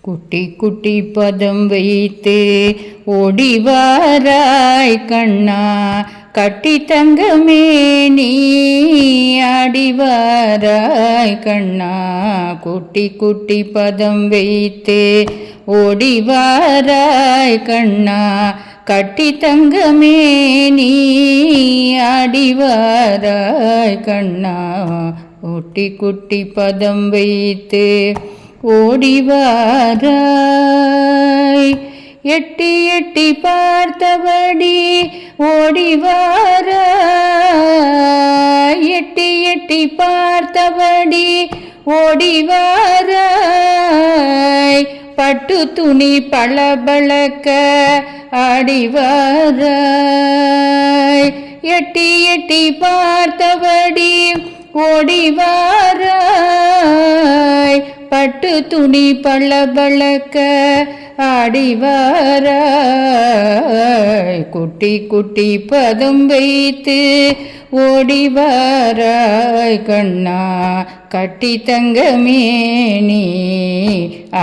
குட்டி குட்டி பதம் வைத்து ஓடிவாராய் கண்ணா, கட்டி தங்கமே நீ ஆடிவாராய் கண்ணா. குட்டி குட்டி பதம் வைத்து ஓடிவாராய் கண்ணா, கட்டி தங்கமே நீ ஆடிவாராய் கண்ணா. குட்டி குட்டி பதம் வைத்து ஓடிவாராய், எட்டி எட்டி பார்த்தபடி ஓடிவாராய், எட்டி எட்டி பார்த்தபடி ஓடிவாராய், பட்டு துணி பளபளக்க ஆடிவாராய், எட்டி எட்டி பார்த்தபடி ஓடிவாராய், பட்டு துணி பளபளக்க ஆடிவாராய். குட்டி குட்டி பதம் வைத்து ஓடிவாராய் கண்ணா, கட்டி தங்கமே நீ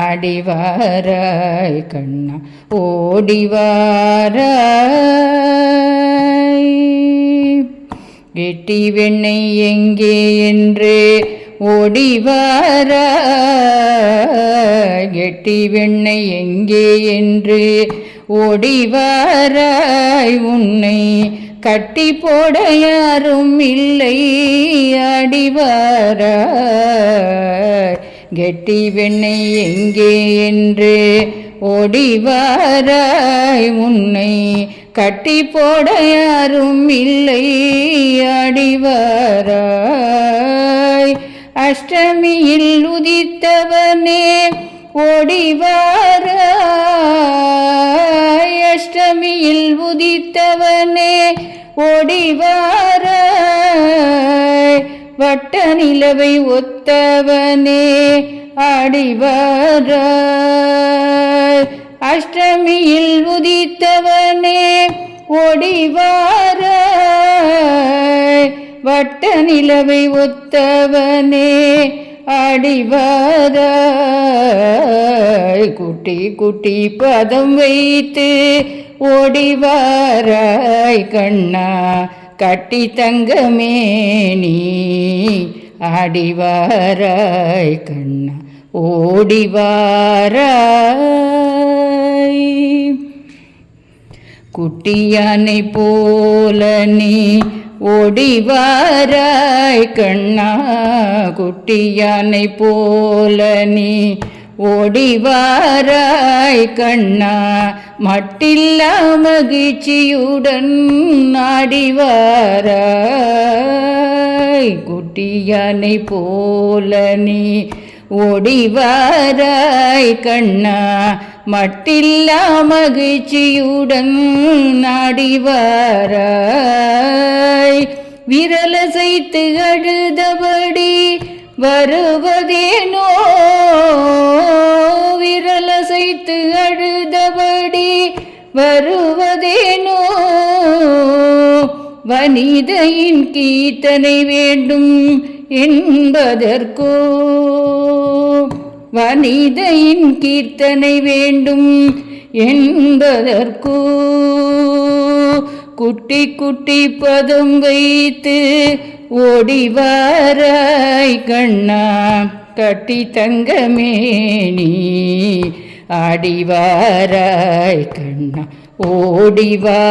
ஆடிவாராய் கண்ணா. ஓடிவாராய், கெட்டி வெண்ணெய் எங்கே என்று ஓடிவாராய், கெட்டி வெண்ணெய் எங்கே என்று ஓடிவாராய், உன்னை கட்டி போட யாரும் இல்லை ஆடிவாராய். கெட்டி வெண்ணெய் எங்கே என்று ஓடிவாராய், உன்னை கட்டி போட யாரும் இல்லை ஆடிவாராய். அஷ்டமியில் உதித்தவனே ஓடிவாராய், அஷ்டமியில் உதித்தவனே ஓடிவாராய், வட்ட நிலவை ஒத்தவனே ஆடிவாராய். அஷ்டமியில் உதித்தவனே ஓடிவாராய், வட்ட நிலவை ஒத்தவனே ஆடிவாராய். குட்டி குட்டி பதம் வைத்து ஓடிவாராய் கண்ணா, கட்டி தங்கமே நீ ஆடிவாராய் கண்ணா. ஓடிவாராய், குட்டியானை போல நீ ஓடிவாராய் கண்ணா, குட்டியானை போல நீ ஓடிவாராய் கண்ணா, மட்டில்லா மகிழ்ச்சியுடன் ஆடிவாராய். குட்டியானை போல நீ ஓடிவாராய் கண்ணா, மட்டில்லா மகிழ்ச்சியுடன் ஆடிவாராய். விரலசைத்து அழுதபடி வருவதேனோ, விரலசைத்து அழுதபடி வருவதேனோ, வனிதையின் கீர்த்தனை வேண்டும் என்பதற்கோ, வனிதையின் கீர்த்தனை வேண்டும் என்பதற்கோ, குட்டி குட்டி பதம் வைத்து ஓடிவாராய் கண்ணா, கட்டி தங்கமே நீ ஆடிவாராய் கண்ணா. ஓடிவாராய்.